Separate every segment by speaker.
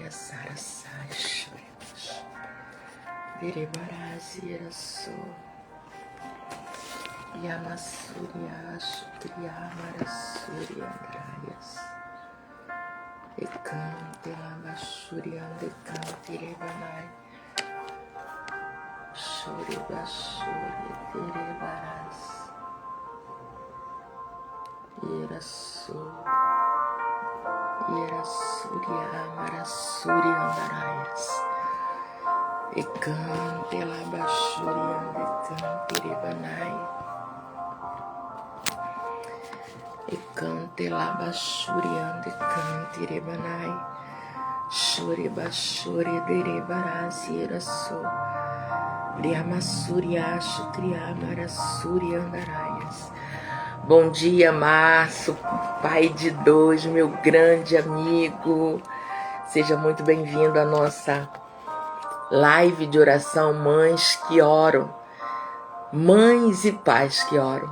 Speaker 1: Sarasai Derebarazira so Yamasuria Shukriya Marasuria Andrayas Ekante Lamashurian Dekante Rebanai Shuri Bashuri Derebaraz Yerasuria Marasuria Andrayas Ekante Labashurian Dekante Rebanai Ekante Labashurian Dekante Rebanai Shuri Bashuri Derebarazira so Liamasuria Shukriya Marasuria Andrayas. Bom dia, Márcio, pai de dois, meu grande amigo. Seja muito bem-vindo à nossa live de oração Mães que Oram. Mães e pais que oram.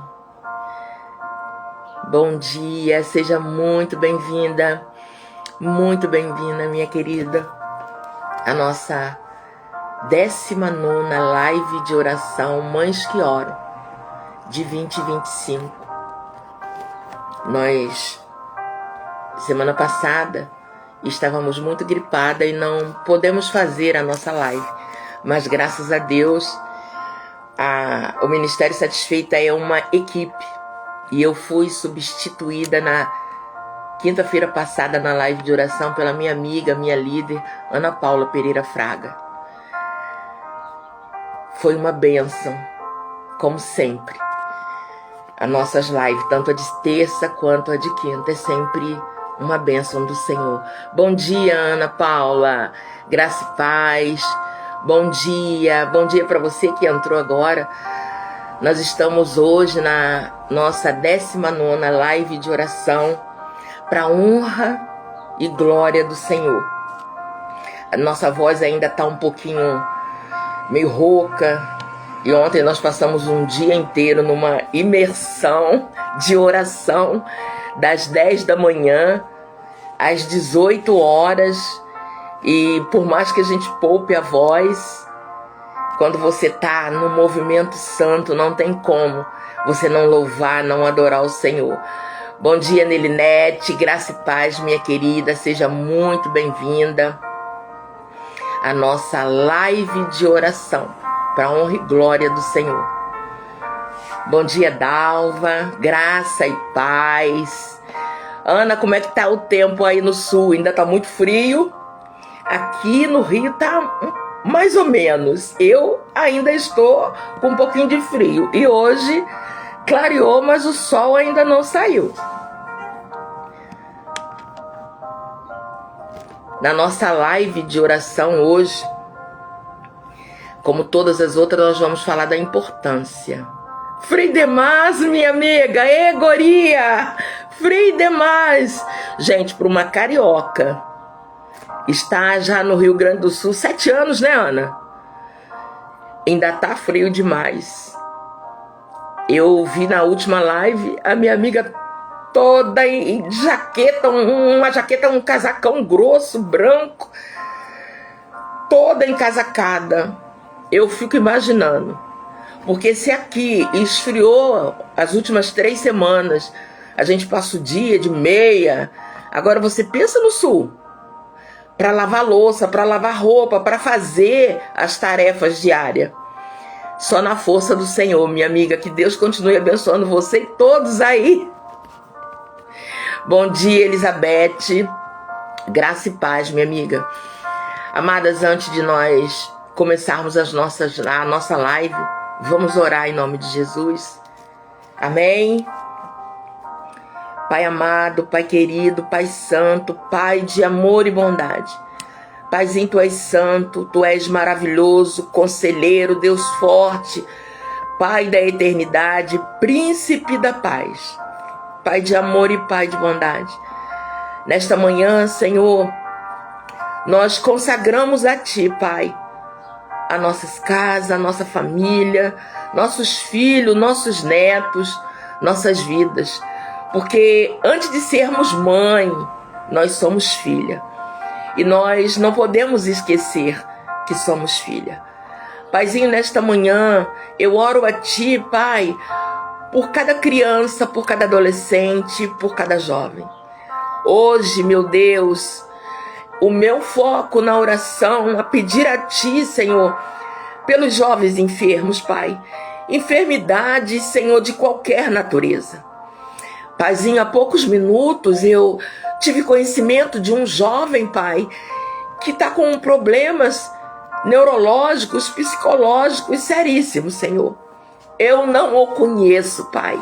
Speaker 1: Bom dia, seja muito bem-vinda, minha querida, a nossa 19ª live de oração Mães que Oram, de 2025. Nós, semana passada, estávamos muito gripada e não podemos fazer a nossa live, mas graças a Deus, o Ministério Satisfeita é uma equipe e eu fui substituída na quinta-feira passada na live de oração pela minha amiga, minha líder, Ana Paula Pereira Fraga. Foi uma bênção, como sempre. As nossas lives, tanto a de terça quanto a de quinta, é sempre uma bênção do Senhor. Bom dia, Ana Paula, graça e paz. Bom dia para você que entrou agora. Nós estamos hoje na nossa 19ª live de oração para a honra e glória do Senhor. A nossa voz ainda está um pouquinho meio rouca. E ontem nós passamos um dia inteiro numa imersão de oração das 10 da manhã às 18 horas. E por mais que a gente poupe a voz, quando você está no movimento santo, não tem como você não louvar, não adorar o Senhor. Bom dia, Nelinete, graça e paz, minha querida, seja muito bem-vinda à nossa live de oração para a honra e glória do Senhor. Bom dia, Dalva, graça e paz. Ana, como é que tá o tempo aí no sul? Ainda tá muito frio? Aqui no Rio tá mais ou menos. Eu ainda estou com um pouquinho de frio. E hoje clareou, mas o sol ainda não saiu. Na nossa live de oração hoje, como todas as outras, nós vamos falar da importância. Frio demais, minha amiga! Ê, guria! Frio demais! Gente, para uma carioca, está já no Rio Grande do Sul 7 anos, né, Ana? Ainda tá frio demais. Eu vi na última live a minha amiga toda em jaqueta, um casacão grosso, branco, toda encasacada. Eu fico imaginando, porque se aqui esfriou as últimas 3 semanas, a gente passa o dia de meia, agora você pensa no sul, para lavar louça, para lavar roupa, para fazer as tarefas diárias. Só na força do Senhor, minha amiga, que Deus continue abençoando você e todos aí. Bom dia, Elizabeth, graça e paz, minha amiga. Amadas, antes de nós começarmos a nossa live, vamos orar em nome de Jesus. Amém? Pai amado, Pai querido, Pai santo, Pai de amor e bondade. Paizinho, Tu és santo, Tu és maravilhoso, conselheiro, Deus forte, Pai da eternidade, príncipe da paz. Pai de amor e Pai de bondade. Nesta manhã, Senhor, nós consagramos a Ti, Pai, as nossas casas, a nossa família, nossos filhos, nossos netos, nossas vidas. Porque antes de sermos mãe, nós somos filha. E nós não podemos esquecer que somos filha. Paizinho, nesta manhã, eu oro a Ti, Pai, por cada criança, por cada adolescente, por cada jovem. Hoje, meu Deus, o meu foco na oração, a pedir a Ti, Senhor, pelos jovens enfermos, Pai. Enfermidades, Senhor, de qualquer natureza. Paizinho, há poucos minutos eu tive conhecimento de um jovem, Pai, que está com problemas neurológicos, psicológicos seríssimos, Senhor. Eu não o conheço, Pai,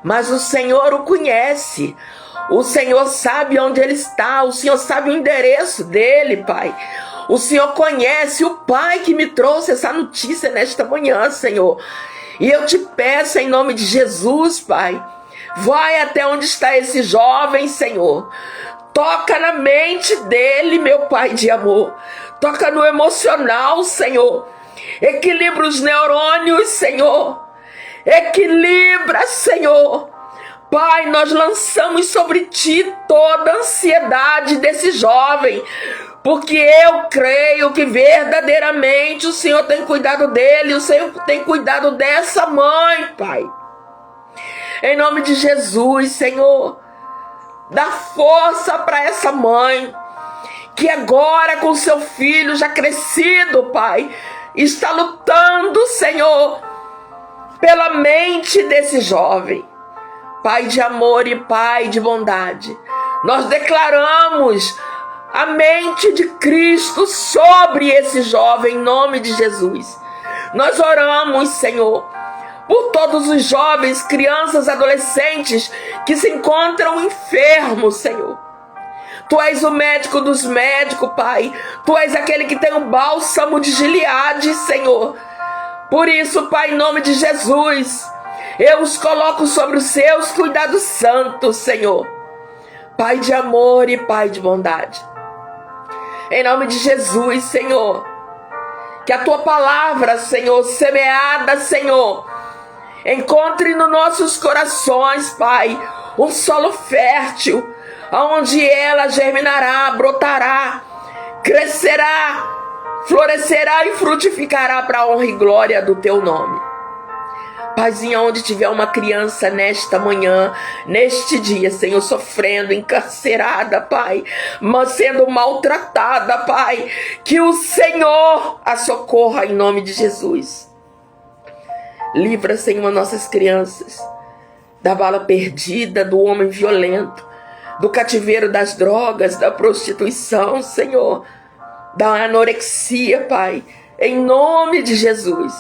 Speaker 1: mas o Senhor o conhece. O Senhor sabe onde ele está, o Senhor sabe o endereço dele, Pai. O Senhor conhece o Pai que me trouxe essa notícia nesta manhã, Senhor. E eu te peço em nome de Jesus, Pai, vai até onde está esse jovem, Senhor. Toca na mente dele, meu Pai de amor. Toca no emocional, Senhor. Equilibra os neurônios, Senhor. Equilibra, Senhor. Pai, nós lançamos sobre Ti toda a ansiedade desse jovem, porque eu creio que verdadeiramente o Senhor tem cuidado dele, o Senhor tem cuidado dessa mãe, Pai. Em nome de Jesus, Senhor, dá força para essa mãe, que agora com seu filho já crescido, Pai, está lutando, Senhor, pela mente desse jovem. Pai de amor e Pai de bondade, nós declaramos a mente de Cristo sobre esse jovem, em nome de Jesus. Nós oramos, Senhor, por todos os jovens, crianças, adolescentes que se encontram enfermos, Senhor. Tu és o médico dos médicos, Pai. Tu és aquele que tem o bálsamo de Gileade, Senhor. Por isso, Pai, em nome de Jesus, eu os coloco sobre os seus cuidados santos, Senhor. Pai de amor e Pai de bondade. Em nome de Jesus, Senhor, que a Tua palavra, Senhor, semeada, Senhor, encontre nos nossos corações, Pai, um solo fértil, onde ela germinará, brotará, crescerá, florescerá e frutificará para a honra e glória do Teu nome. Paizinho, onde tiver uma criança nesta manhã, neste dia, Senhor, sofrendo, encarcerada, Pai, mas sendo maltratada, Pai, que o Senhor a socorra em nome de Jesus. Livra, Senhor, nossas crianças da bala perdida, do homem violento, do cativeiro das drogas, da prostituição, Senhor, da anorexia, Pai, em nome de Jesus,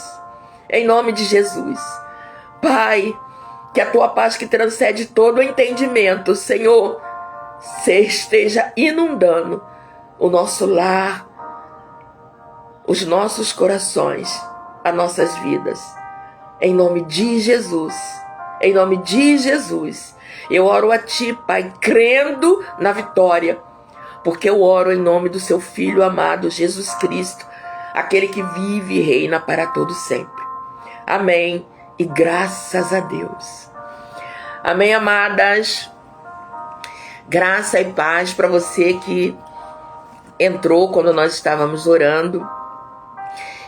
Speaker 1: em nome de Jesus. Pai, que a Tua paz que transcende todo o entendimento, Senhor, esteja inundando o nosso lar, os nossos corações, as nossas vidas. Em nome de Jesus, em nome de Jesus, eu oro a Ti, Pai, crendo na vitória, porque eu oro em nome do Seu Filho amado, Jesus Cristo, aquele que vive e reina para todo sempre. Amém. E graças a Deus. Amém, amadas. Graça e paz para você que entrou quando nós estávamos orando.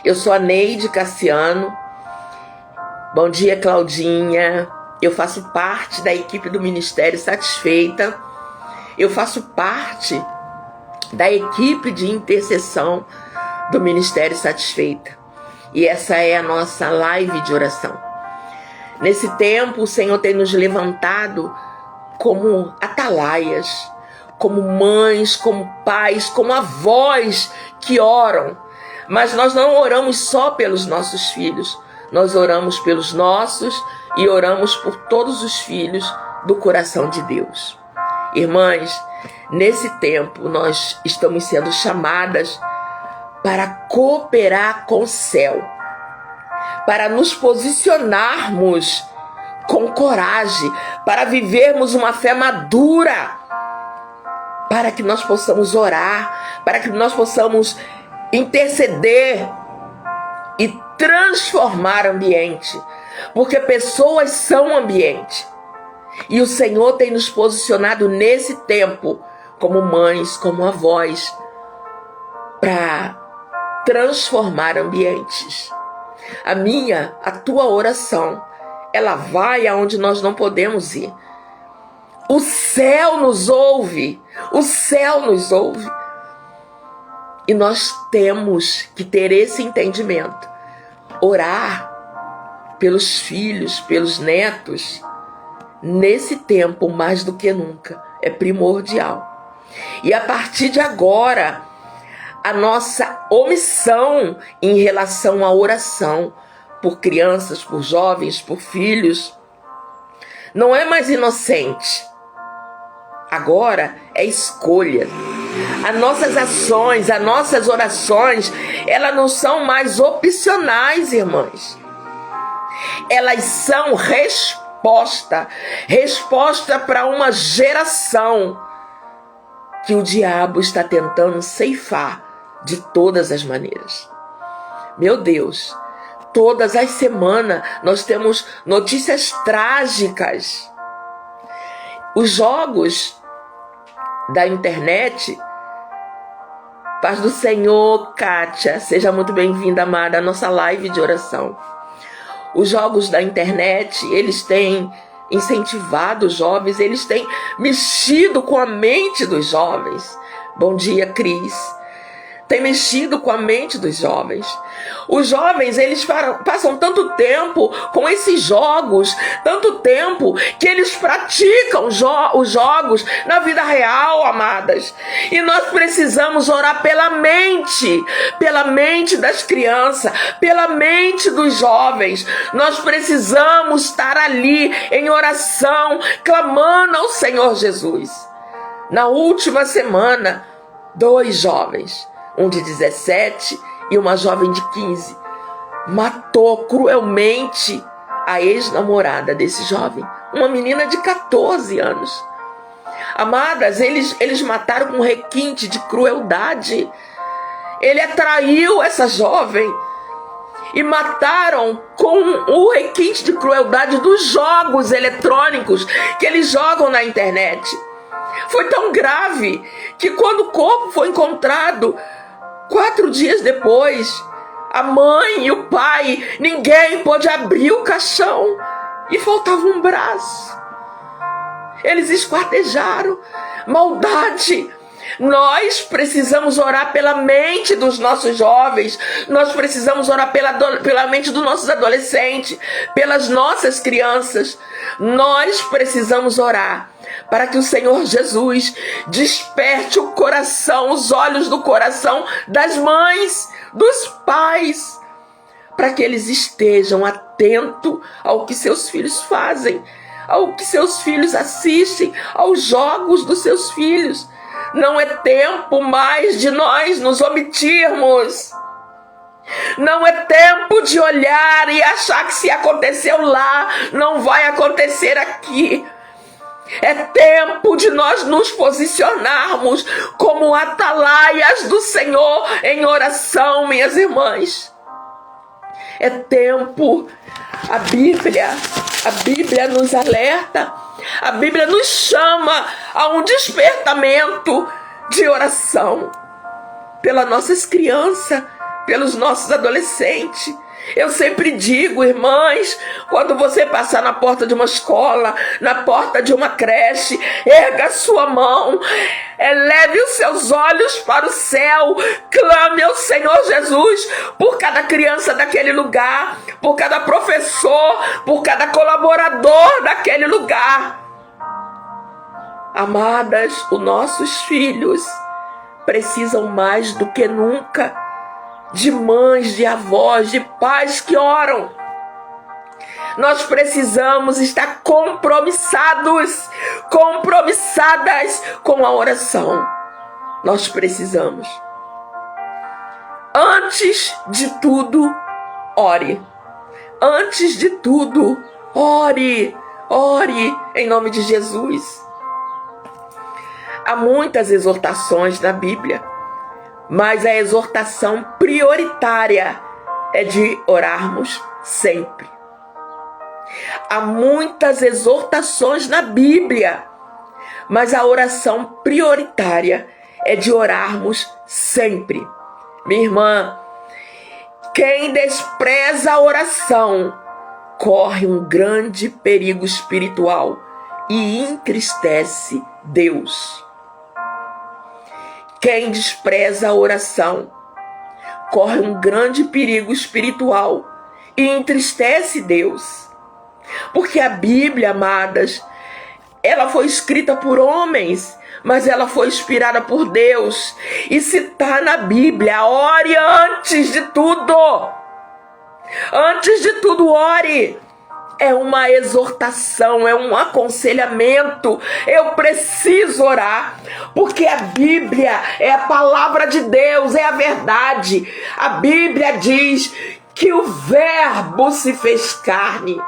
Speaker 1: Eu sou a Neide Cassiano. Bom dia, Claudinha. Eu faço parte da equipe do Ministério Satisfeita. Eu faço parte da equipe de intercessão do Ministério Satisfeita. E essa é a nossa live de oração. Nesse tempo, o Senhor tem nos levantado como atalaias, como mães, como pais, como avós que oram. Mas nós não oramos só pelos nossos filhos, nós oramos pelos nossos e oramos por todos os filhos do coração de Deus. Irmãs, nesse tempo nós estamos sendo chamadas para cooperar com o céu, para nos posicionarmos com coragem, para vivermos uma fé madura, para que nós possamos orar, para que nós possamos interceder e transformar ambiente, porque pessoas são ambiente. E o Senhor tem nos posicionado nesse tempo como mães, como avós, para transformar ambientes. A tua oração, ela vai aonde nós não podemos ir. O céu nos ouve, o céu nos ouve. E nós temos que ter esse entendimento. Orar pelos filhos, pelos netos, nesse tempo, mais do que nunca, é primordial. E a partir de agora, a nossa omissão em relação à oração por crianças, por jovens, por filhos, não é mais inocente. Agora é escolha. As nossas ações, as nossas orações, elas não são mais opcionais, irmãs. Elas são resposta para uma geração que o diabo está tentando ceifar de todas as maneiras. Meu Deus, todas as semanas nós temos notícias trágicas. Os jogos da internet. Paz do Senhor, Kátia, seja muito bem-vinda, amada, à nossa live de oração. Os jogos da internet, eles têm incentivado os jovens, eles têm mexido com a mente dos jovens. Bom dia, Cris. Tem mexido com a mente dos jovens. Os jovens, eles passam tanto tempo com esses jogos, tanto tempo que eles praticam os jogos na vida real, amadas. E nós precisamos orar pela mente das crianças, pela mente dos jovens. Nós precisamos estar ali em oração, clamando ao Senhor Jesus. Na última semana, 2 jovens, um de 17 e uma jovem de 15, matou cruelmente a ex-namorada desse jovem, uma menina de 14 anos. Amadas, eles mataram com requinte de crueldade. Ele atraiu essa jovem e mataram com o requinte de crueldade dos jogos eletrônicos que eles jogam na internet. Foi tão grave que quando o corpo foi encontrado, 4 dias depois, a mãe e o pai, ninguém pôde abrir o caixão e faltava um braço. Eles esquartejaram. Maldade. Nós precisamos orar pela mente dos nossos jovens. Nós precisamos orar pela mente dos nossos adolescentes, pelas nossas crianças. Nós precisamos orar para que o Senhor Jesus desperte o coração, os olhos do coração das mães, dos pais, para que eles estejam atentos ao que seus filhos fazem, ao que seus filhos assistem, aos jogos dos seus filhos. Não é tempo mais de nós nos omitirmos. Não é tempo de olhar e achar que se aconteceu lá, não vai acontecer aqui. É tempo de nós nos posicionarmos como atalaias do Senhor em oração, minhas irmãs. É tempo. A Bíblia nos alerta, a Bíblia nos chama a um despertamento de oração pelas nossas crianças, pelos nossos adolescentes. Eu sempre digo, irmãs, quando você passar na porta de uma escola, na porta de uma creche, erga a sua mão, eleve os seus olhos para o céu, clame ao Senhor Jesus por cada criança daquele lugar, por cada professor, por cada colaborador daquele lugar. Amadas, os nossos filhos precisam mais do que nunca de mães, de avós, de pais que oram. Nós precisamos estar compromissadas com a oração. Nós precisamos. Antes de tudo, ore. Antes de tudo, ore. Ore em nome de Jesus. Há muitas exortações na Bíblia, mas a exortação prioritária é de orarmos sempre. Há muitas exortações na Bíblia, mas a oração prioritária é de orarmos sempre. Minha irmã, quem despreza a oração corre um grande perigo espiritual e entristece Deus. Quem despreza a oração corre um grande perigo espiritual e entristece Deus. Porque a Bíblia, amadas, ela foi escrita por homens, mas ela foi inspirada por Deus. E se está na Bíblia, ore antes de tudo. Antes de tudo, ore. É uma exortação, é um aconselhamento. Eu preciso orar, porque a Bíblia é a palavra de Deus, é a verdade. A Bíblia diz que o Verbo se fez carne.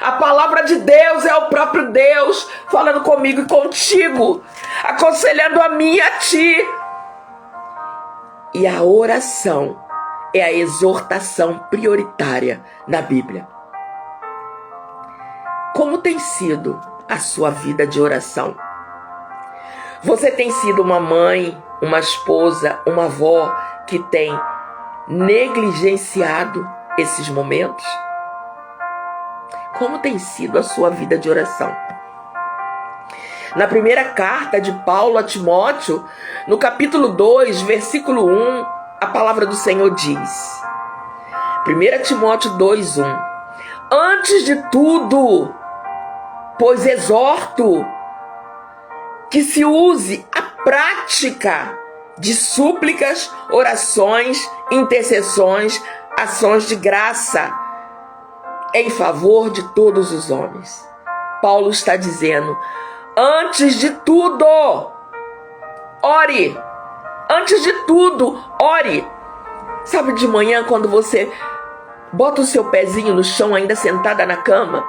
Speaker 1: A palavra de Deus é o próprio Deus falando comigo e contigo, aconselhando a mim e a ti. E a oração é a exortação prioritária na Bíblia. Como tem sido a sua vida de oração? Você tem sido uma mãe, uma esposa, uma avó que tem negligenciado esses momentos? Como tem sido a sua vida de oração? Na primeira carta de Paulo a Timóteo, no capítulo 2, versículo 1, a palavra do Senhor diz: 1 Timóteo 2, 1: Antes de tudo, pois exorto que se use a prática de súplicas, orações, intercessões, ações de graça em favor de todos os homens. Paulo está dizendo: antes de tudo, ore. Antes de tudo, ore. Sabe, de manhã, quando você bota o seu pezinho no chão, ainda sentada na cama,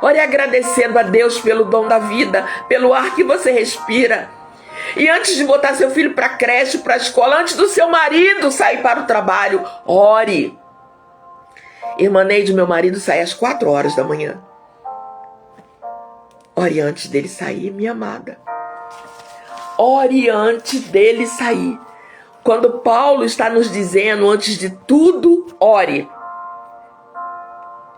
Speaker 1: ore agradecendo a Deus pelo dom da vida, pelo ar que você respira. E antes de botar seu filho para a creche, para a escola, antes do seu marido sair para o trabalho, ore. Irmã Neide, meu marido sai às 4 horas da manhã. Ore antes dele sair, minha amada. Ore antes dele sair. Quando Paulo está nos dizendo, antes de tudo, ore.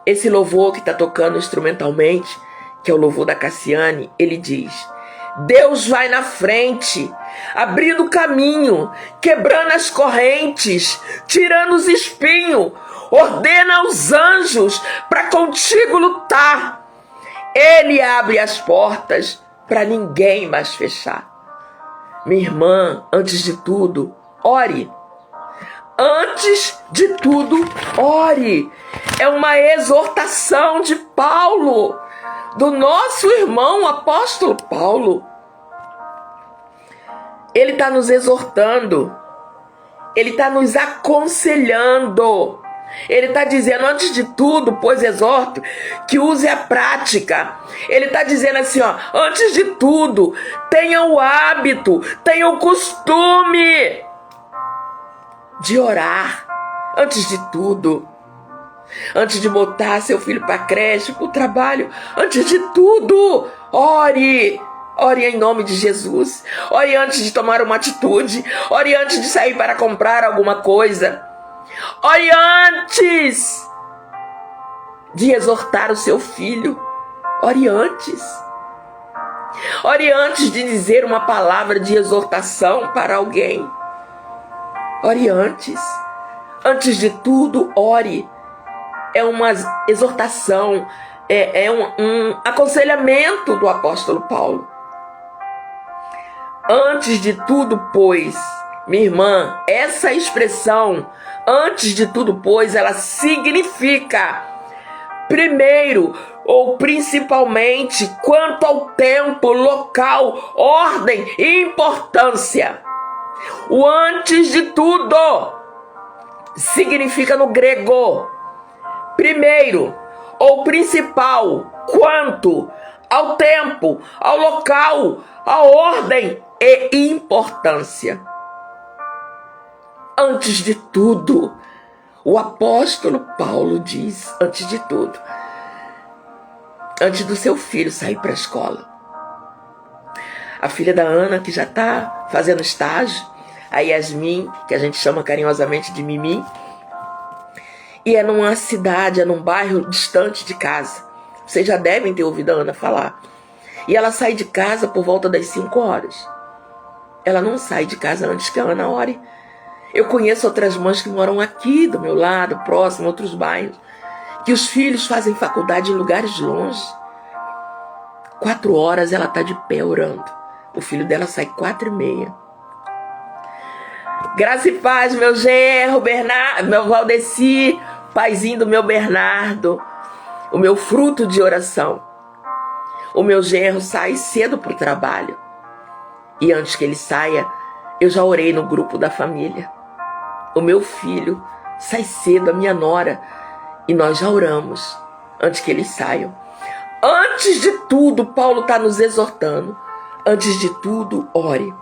Speaker 1: Esse louvor que está tocando instrumentalmente, que é o louvor da Cassiane, ele diz: Deus vai na frente, abrindo o caminho, quebrando as correntes, tirando os espinhos, ordena aos anjos para contigo lutar. Ele abre as portas para ninguém mais fechar. Minha irmã, antes de tudo, ore. Antes de tudo, ore. É uma exortação de Paulo, do nosso irmão apóstolo Paulo. Ele está nos exortando, ele está nos aconselhando. Ele está dizendo, antes de tudo, pois exorto, que use a prática. Ele está dizendo assim, ó, antes de tudo, tenha o hábito, tenha o costume de orar. Antes de tudo, antes de botar seu filho para a creche, para o trabalho, antes de tudo, ore. Ore em nome de Jesus. Ore antes de tomar uma atitude. Ore antes de sair para comprar alguma coisa. Ore antes de exortar o seu filho. Ore antes. Ore antes de dizer uma palavra de exortação para alguém. Ore antes. Antes de tudo, ore. É uma exortação, é um aconselhamento do apóstolo Paulo. Antes de tudo, pois, minha irmã, essa expressão, antes de tudo, pois, ela significa primeiro ou principalmente quanto ao tempo, local, ordem e importância. O antes de tudo significa no grego primeiro ou principal, quanto ao tempo, ao local, à ordem e importância. Antes de tudo, o apóstolo Paulo diz, antes de tudo, antes do seu filho sair para a escola. A filha da Ana, que já está fazendo estágio, a Yasmin, que a gente chama carinhosamente de Mimi. E é numa cidade, é num bairro distante de casa. Vocês já devem ter ouvido a Ana falar. E ela sai de casa por volta das 5 horas. Ela não sai de casa antes que a Ana ore. Eu conheço outras mães que moram aqui, do meu lado, próximo, em outros bairros, que os filhos fazem faculdade em lugares longe. 4 horas ela está de pé orando. O filho dela sai 4h30. Graça e paz, meu genro, Bernardo, meu Valdeci, paizinho do meu Bernardo, o meu fruto de oração. O meu genro sai cedo para o trabalho. E antes que ele saia, eu já orei no grupo da família. O meu filho sai cedo, a minha nora, e nós já oramos antes que eles saiam. Antes de tudo, Paulo está nos exortando. Antes de tudo, ore.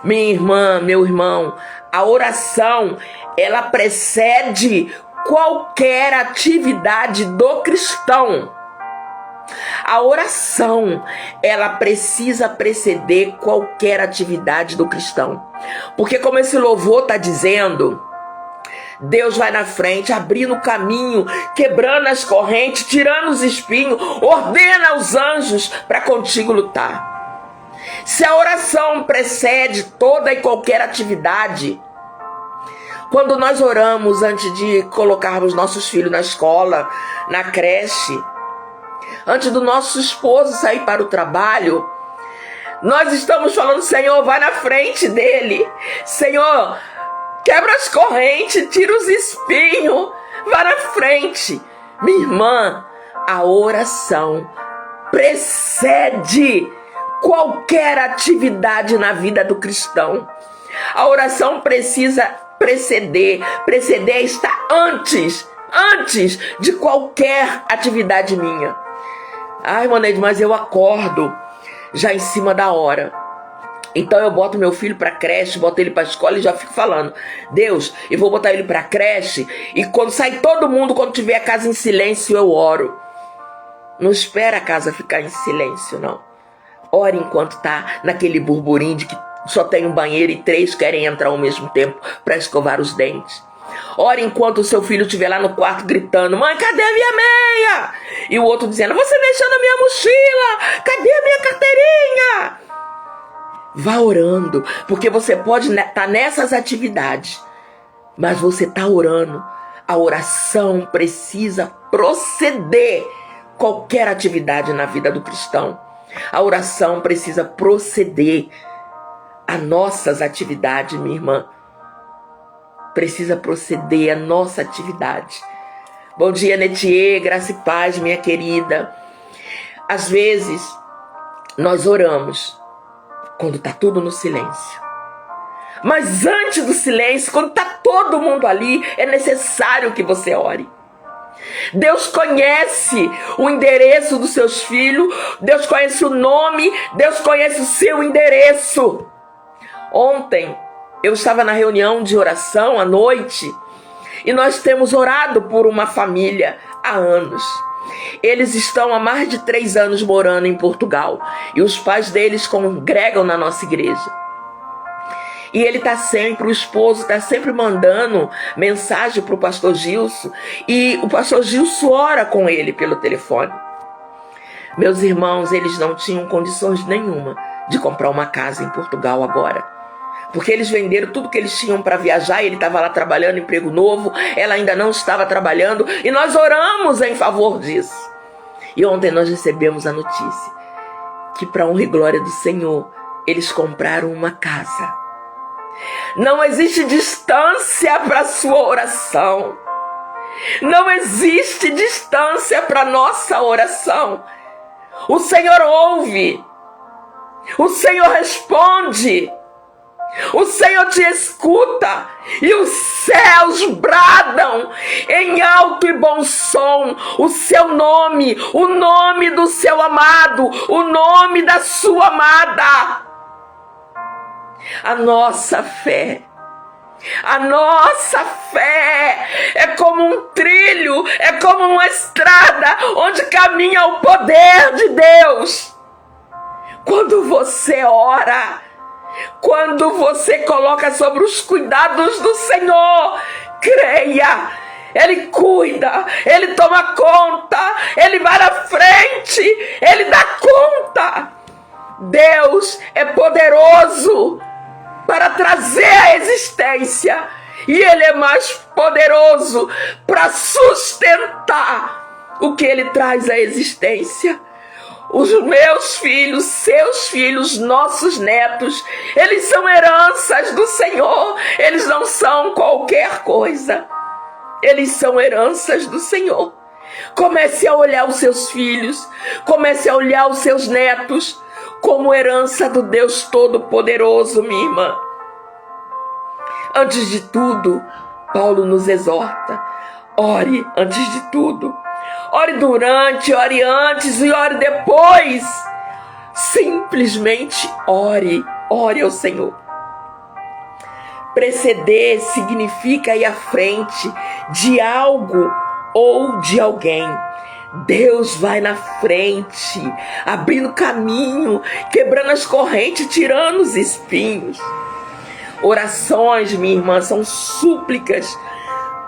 Speaker 1: Minha irmã, meu irmão, a oração, ela precede qualquer atividade do cristão. A oração, ela precisa preceder qualquer atividade do cristão. Porque como esse louvor está dizendo, Deus vai na frente, abrindo o caminho, quebrando as correntes, tirando os espinhos, ordena aos anjos para contigo lutar. Se a oração precede toda e qualquer atividade, quando nós oramos antes de colocarmos nossos filhos na escola, na creche, antes do nosso esposo sair para o trabalho, nós estamos falando, Senhor, vai na frente dele. Senhor, quebra as correntes, tira os espinhos, vai na frente. Minha irmã, a oração precede qualquer atividade na vida do cristão. A oração precisa preceder está antes de qualquer atividade minha. Ai, Maneide, mas eu acordo já em cima da hora. Então eu boto meu filho para creche, boto ele para escola e já fico falando, Deus, eu vou botar ele para creche e quando sai todo mundo, quando tiver a casa em silêncio, eu oro. Não espera a casa ficar em silêncio, não. Ore enquanto tá naquele burburinho de que só tem um banheiro e 3 querem entrar ao mesmo tempo para escovar os dentes. Ore enquanto o seu filho estiver lá no quarto gritando, mãe, cadê a minha meia? E o outro dizendo, você mexeu na minha mochila, cadê a minha carteirinha? Vá orando, porque você pode estar nessas atividades, mas você está orando. A oração precisa proceder qualquer atividade na vida do cristão. A oração precisa proceder a nossas atividades, minha irmã. Precisa proceder a nossa atividade. Bom dia, Netier, graça e paz, minha querida. Às vezes, nós oramos quando está tudo no silêncio. Mas antes do silêncio, quando está todo mundo ali, é necessário que você ore. Deus conhece o endereço dos seus filhos, Deus conhece o nome, Deus conhece o seu endereço. Ontem, eu estava na reunião de oração à noite e nós temos orado por uma família há anos. Eles estão há mais de 3 anos morando em Portugal e os pais deles congregam na nossa igreja. E ele o esposo está sempre mandando mensagem para o pastor Gilson e o pastor Gilson ora com ele pelo telefone. Meus irmãos, eles não tinham condições nenhuma de comprar uma casa em Portugal agora. Porque eles venderam tudo que eles tinham para viajar, ele estava lá trabalhando, emprego novo, ela ainda não estava trabalhando, e nós oramos em favor disso. E ontem nós recebemos a notícia que, para honra e glória do Senhor, eles compraram uma casa. Não existe distância para a sua oração. Não existe distância para a nossa oração. O Senhor ouve. O Senhor responde. O Senhor te escuta e os céus bradam em alto e bom som o seu nome, o nome do seu amado, o nome da sua amada. A nossa fé é como um trilho, é como uma estrada onde caminha o poder de Deus. Quando você ora, Quando você coloca sobre os cuidados do Senhor, creia, Ele cuida, Ele toma conta, Ele vai na frente, Ele dá conta. Deus é poderoso para trazer a existência, e Ele é mais poderoso para sustentar o que Ele traz à existência. Os meus filhos, seus filhos, nossos netos, eles são heranças do Senhor. Eles não são qualquer coisa. Eles são heranças do Senhor. Comece a olhar os seus filhos, comece a olhar os seus netos como herança do Deus Todo-Poderoso, minha irmã. Antes de tudo, Paulo nos exorta: ore antes de tudo. Ore durante, ore antes e ore depois. Simplesmente ore ao Senhor. Preceder significa ir à frente de algo ou de alguém. Deus vai na frente, abrindo caminho, quebrando as correntes, tirando os espinhos. Orações, minha irmã, são súplicas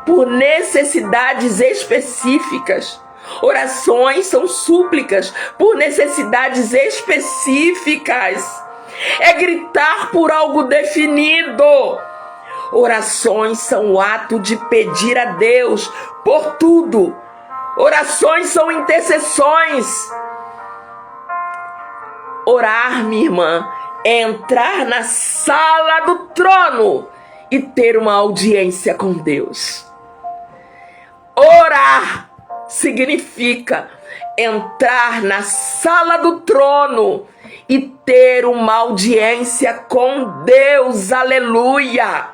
Speaker 1: por necessidades específicas. Orações são súplicas por necessidades específicas. É gritar por algo definido. Orações são o ato de pedir a Deus por tudo. Orações são intercessões. Orar, minha irmã, é entrar na sala do trono e ter uma audiência com Deus. Orar significa entrar na sala do trono e ter uma audiência com Deus, aleluia!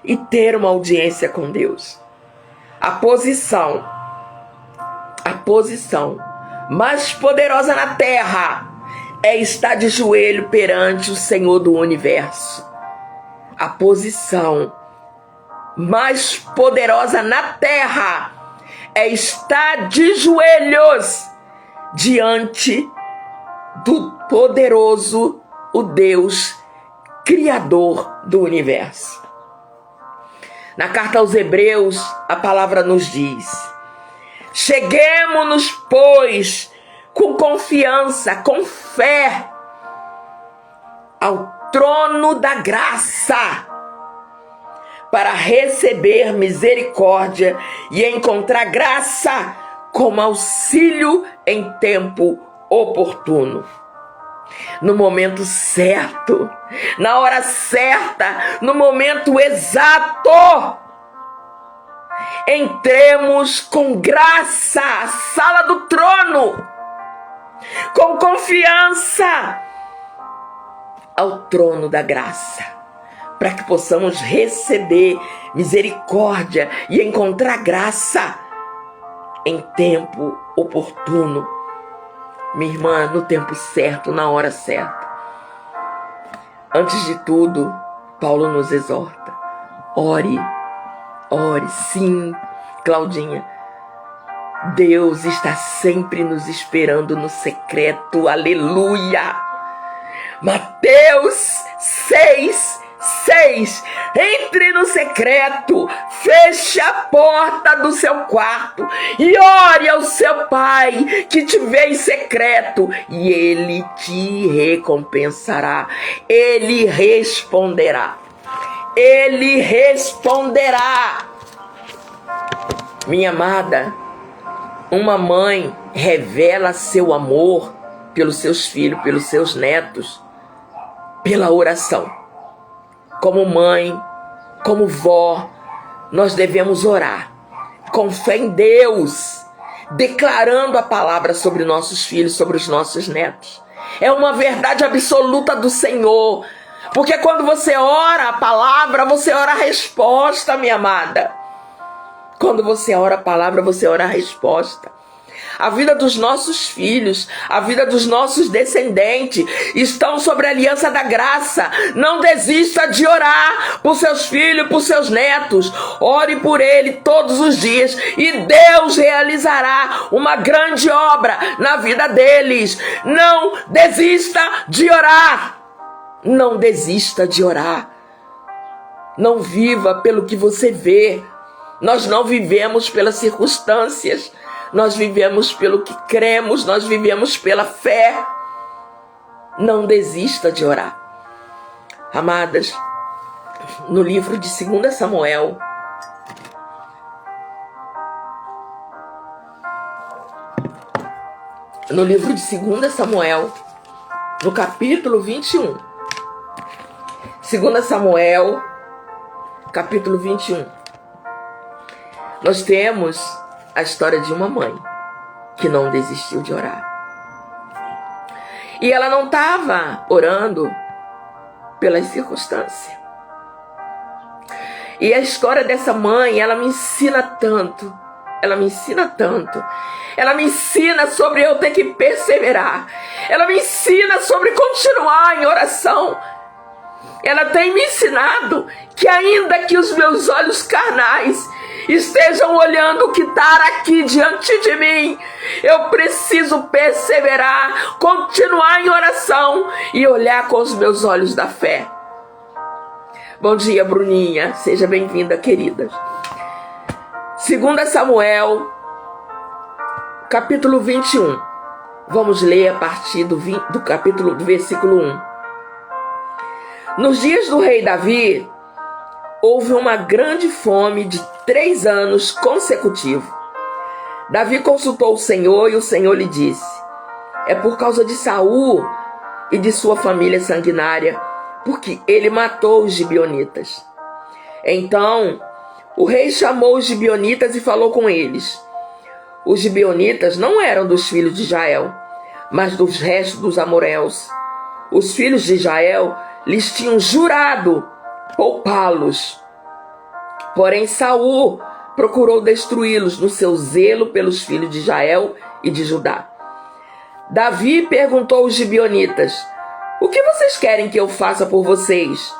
Speaker 1: E ter uma audiência com Deus. A posição mais poderosa na terra é estar de joelho perante o Senhor do universo. A posição mais poderosa na terra é estar de joelhos diante do poderoso, o Deus Criador do universo. Na carta aos Hebreus, a palavra nos diz: cheguemo-nos, pois, com confiança, com fé, ao trono da graça, para receber misericórdia e encontrar graça como auxílio em tempo oportuno. No momento certo, na hora certa, no momento exato, entremos com graça à sala do trono, com confiança ao trono da graça, para que possamos receber misericórdia e encontrar graça em tempo oportuno. Minha irmã, no tempo certo, na hora certa. Antes de tudo, Paulo nos exorta: ore, sim, Claudinha. Deus está sempre nos esperando no secreto, aleluia. Mateus 6:6. Entre no secreto, feche a porta do seu quarto e ore ao seu pai que te vê em secreto, e ele te recompensará. Ele responderá. Ele responderá. Minha amada, uma mãe revela seu amor pelos seus filhos, pelos seus netos, pela oração. Como mãe, como vó, nós devemos orar com fé em Deus, declarando a palavra sobre nossos filhos, sobre os nossos netos. É uma verdade absoluta do Senhor, porque quando você ora a palavra, você ora a resposta, minha amada. Quando você ora a palavra, você ora a resposta. A vida dos nossos filhos, a vida dos nossos descendentes estão sobre a aliança da graça. Não desista de orar por seus filhos, por seus netos. Ore por ele todos os dias e Deus realizará uma grande obra na vida deles. Não desista de orar. Não desista de orar. Não viva pelo que você vê. Nós não vivemos pelas circunstâncias. Nós vivemos pelo que cremos. Nós vivemos pela fé. Não desista de orar. Amadas, no livro de 2 Samuel, no capítulo 21. 2 Samuel, capítulo 21. Nós temos a história de uma mãe que não desistiu de orar. E ela não estava orando pelas circunstâncias. E a história dessa mãe, ela me ensina tanto. Ela me ensina tanto. Ela me ensina sobre eu ter que perseverar. Ela me ensina sobre continuar em oração. Ela tem me ensinado que ainda que os meus olhos carnais estejam olhando o que está aqui diante de mim, eu preciso perseverar, continuar em oração e olhar com os meus olhos da fé. Bom dia, Bruninha. Seja bem-vinda, querida. 2 Samuel, capítulo 21. Vamos ler a partir do versículo 1. Nos dias do rei Davi, houve uma grande fome de 3 anos consecutivos. Davi consultou o Senhor e o Senhor lhe disse: é por causa de Saul e de sua família sanguinária, porque ele matou os gibeonitas. Então o rei chamou os gibeonitas e falou com eles. Os gibeonitas não eram dos filhos de Israel, mas dos restos dos amoreus. Os filhos de Israel lhes tinham jurado poupá-los. Porém Saul procurou destruí-los no seu zelo pelos filhos de Israel e de Judá. Davi perguntou aos gibeonitas: o que vocês querem que eu faça por vocês?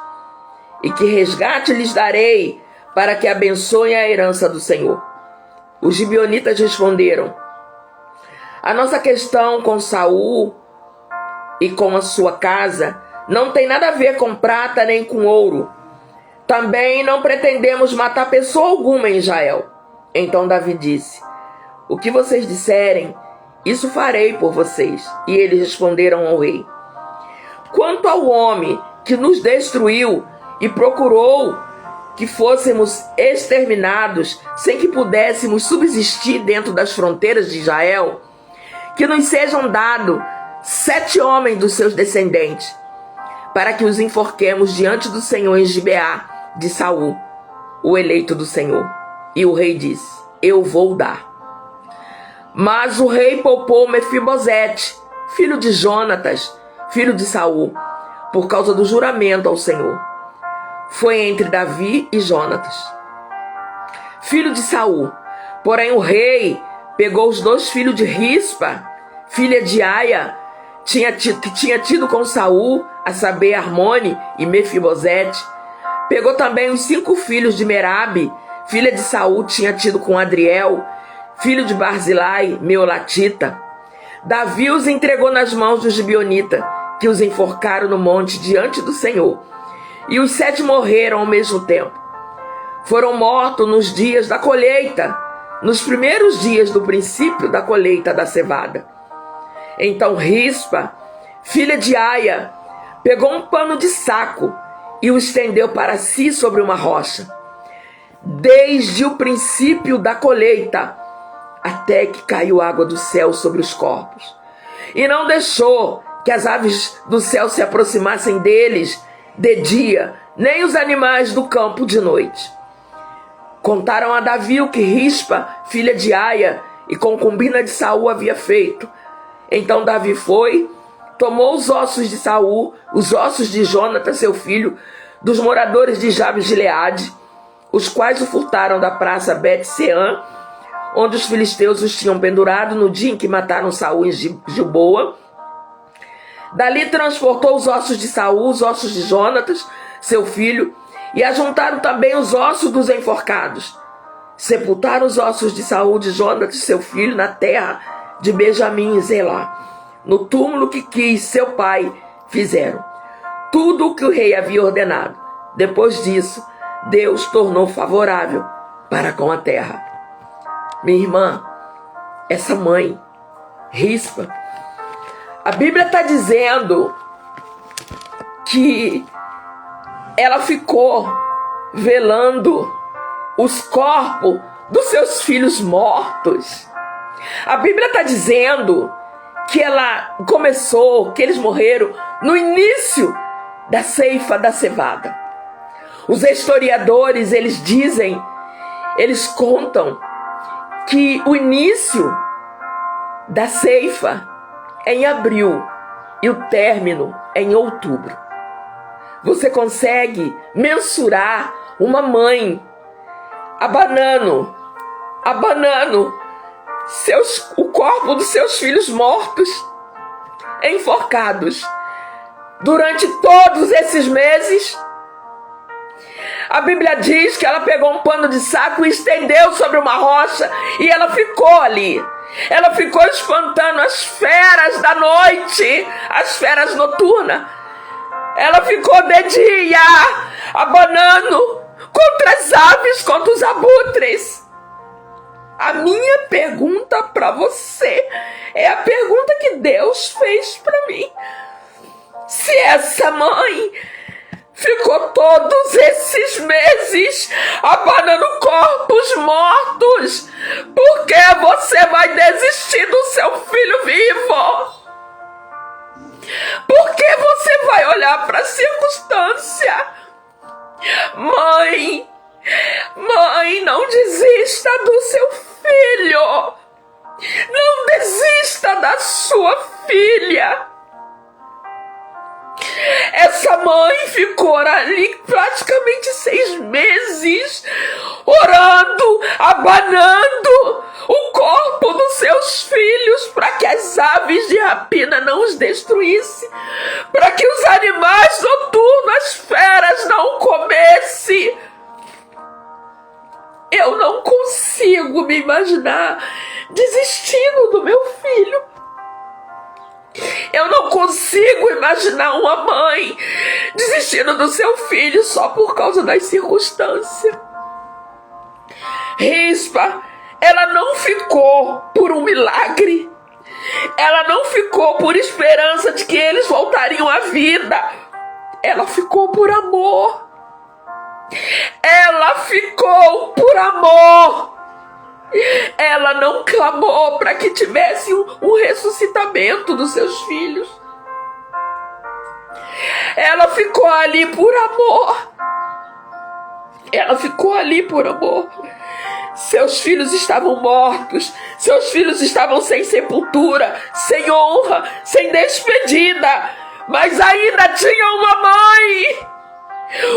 Speaker 1: E que resgate lhes darei para que abençoem a herança do Senhor? Os gibeonitas responderam: a nossa questão com Saul e com a sua casa não tem nada a ver com prata nem com ouro. Também não pretendemos matar pessoa alguma em Israel. Então Davi disse: o que vocês disserem, isso farei por vocês. E eles responderam ao rei: quanto ao homem que nos destruiu e procurou que fôssemos exterminados sem que pudéssemos subsistir dentro das fronteiras de Israel, que nos sejam dados 7 homens dos seus descendentes, para que os enforquemos diante do Senhor em Gibeá de Saul, o eleito do Senhor. E o rei disse: eu vou dar. Mas o rei poupou Mefibosete, filho de Jonatas, filho de Saul, por causa do juramento ao Senhor. Foi entre Davi e Jonatas, filho de Saul. Porém o rei pegou os 2 filhos de Rispa, filha de Aia, que tinha tido com Saul, a saber, Armone e Mefibosete. Pegou também os 5 filhos de Merabe, filha de Saul, tinha tido com Adriel, filho de Barzilai, meolatita. Davi os entregou nas mãos dos gibeonitas, que os enforcaram no monte diante do Senhor. E os 7 morreram ao mesmo tempo. Foram mortos nos dias da colheita, nos primeiros dias do princípio da colheita da cevada. Então Rispa, filha de Aia, pegou um pano de saco e o estendeu para si sobre uma rocha, desde o princípio da colheita até que caiu água do céu sobre os corpos. E não deixou que as aves do céu se aproximassem deles de dia, nem os animais do campo de noite. Contaram a Davi o que Rispa, filha de Aia e concubina de Saul, havia feito. Então Davi foi, tomou os ossos de Saul, os ossos de Jonatas, seu filho, dos moradores de Jabes-Gileade, os quais o furtaram da praça Bet-Seã, onde os filisteus os tinham pendurado no dia em que mataram Saul em Gilboa. Dali transportou os ossos de Saul, os ossos de Jonatas, seu filho, e ajuntaram também os ossos dos enforcados. Sepultaram os ossos de Saul, de Jonatas, seu filho, na terra de Benjamim e Zelá, no túmulo que Quis, seu pai, fizeram. tudo o que o rei havia ordenado. Depois disso, Deus tornou favorável para com a terra. Minha irmã, essa mãe, Rispa, a Bíblia está dizendo que ela ficou velando os corpos dos seus filhos mortos. A Bíblia está dizendo que ela começou, que eles morreram no início da ceifa da cevada. Os historiadores, eles dizem, eles contam que o início da ceifa é em abril e o término é em outubro. Você consegue mensurar uma mãe abanando o corpo dos seus filhos mortos, enforcados, durante todos esses meses? A Bíblia diz que ela pegou um pano de saco e estendeu sobre uma rocha e ela ficou ali. Ela ficou espantando as feras da noite, as feras noturnas. Ela ficou de dia, abanando contra as aves, contra os abutres. A minha pergunta para você é a pergunta que Deus fez para mim. Se essa mãe ficou todos esses meses abanando corpos mortos, por que você vai desistir do seu filho vivo? Por que você vai olhar para a circunstância? Mãe, não desista do seu filho. Não desista da sua filha. Essa mãe ficou ali praticamente 6 meses, orando, abanando o corpo dos seus filhos para que as aves de rapina não os destruíssem, para que os animais noturnos, as feras, não comessem. Eu não consigo me imaginar desistindo do meu filho. Eu não consigo imaginar uma mãe desistindo do seu filho só por causa das circunstâncias. Rispa, ela não ficou por um milagre. Ela não ficou por esperança de que eles voltariam à vida. Ela ficou por amor. Ela ficou por amor. Ela não clamou para que tivesse um ressuscitamento dos seus filhos. Ela ficou ali por amor. Ela ficou ali por amor. Seus filhos estavam mortos. Seus filhos estavam sem sepultura, sem honra, sem despedida. Mas ainda tinha uma mãe.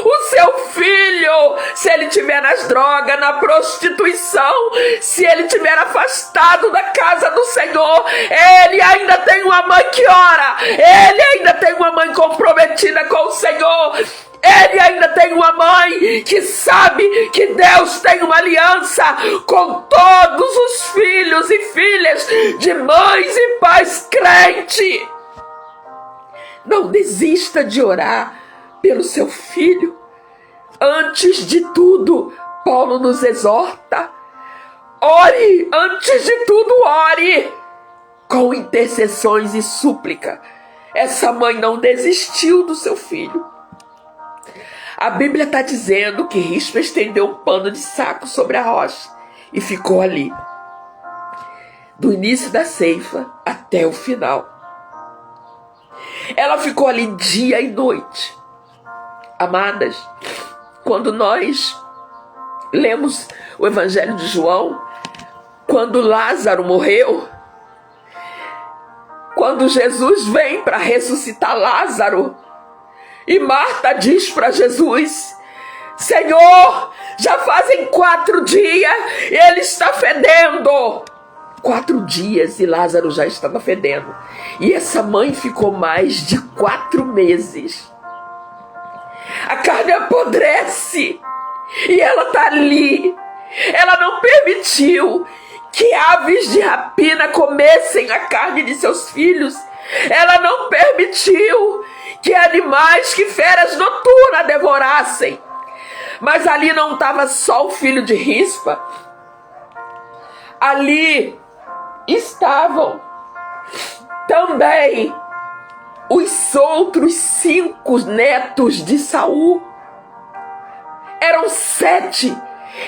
Speaker 1: O seu filho, se ele estiver nas drogas, na prostituição, se ele estiver afastado da casa do Senhor, ele ainda tem uma mãe que ora, ele ainda tem uma mãe comprometida com o Senhor, ele ainda tem uma mãe que sabe que Deus tem uma aliança com todos os filhos e filhas de mães e pais crentes. Não desista de orar pelo seu filho. Antes de tudo, Paulo nos exorta: ore, antes de tudo ore, com intercessões e súplica. Essa mãe não desistiu do seu filho. A Bíblia está dizendo que Rispa estendeu um pano de saco sobre a rocha e ficou ali, do início da ceifa até o final. Ela ficou ali dia e noite. Amadas, quando nós lemos o Evangelho de João, quando Lázaro morreu, quando Jesus vem para ressuscitar Lázaro, e Marta diz para Jesus: Senhor, já fazem 4 dias e ele está fedendo. 4 dias e Lázaro já estava fedendo. E essa mãe ficou mais de 4 meses. A carne apodrece e ela está ali. Ela não permitiu que aves de rapina comessem a carne de seus filhos. Ela não permitiu que animais, que feras noturnas devorassem. Mas ali não estava só o filho de Rispa. Ali estavam também os outros 5 netos de Saul. Eram 7.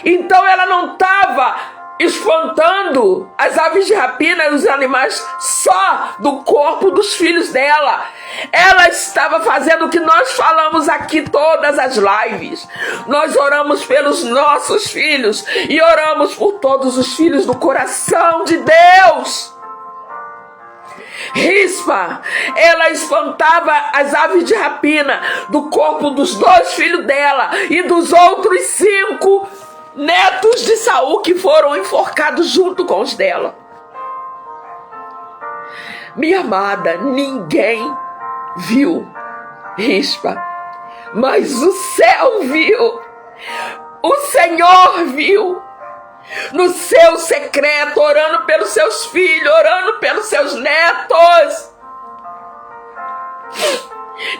Speaker 1: Então ela não estava espantando as aves de rapina e os animais só do corpo dos filhos dela. Ela estava fazendo o que nós falamos aqui todas as lives. Nós oramos pelos nossos filhos e oramos por todos os filhos do coração de Deus. Rispa, ela espantava as aves de rapina do corpo dos 2 filhos dela e dos outros 5 netos de Saul que foram enforcados junto com os dela. Minha amada, ninguém viu Rispa, mas o céu viu, o Senhor viu, no seu secreto, orando pelos seus filhos, orando pelos seus netos.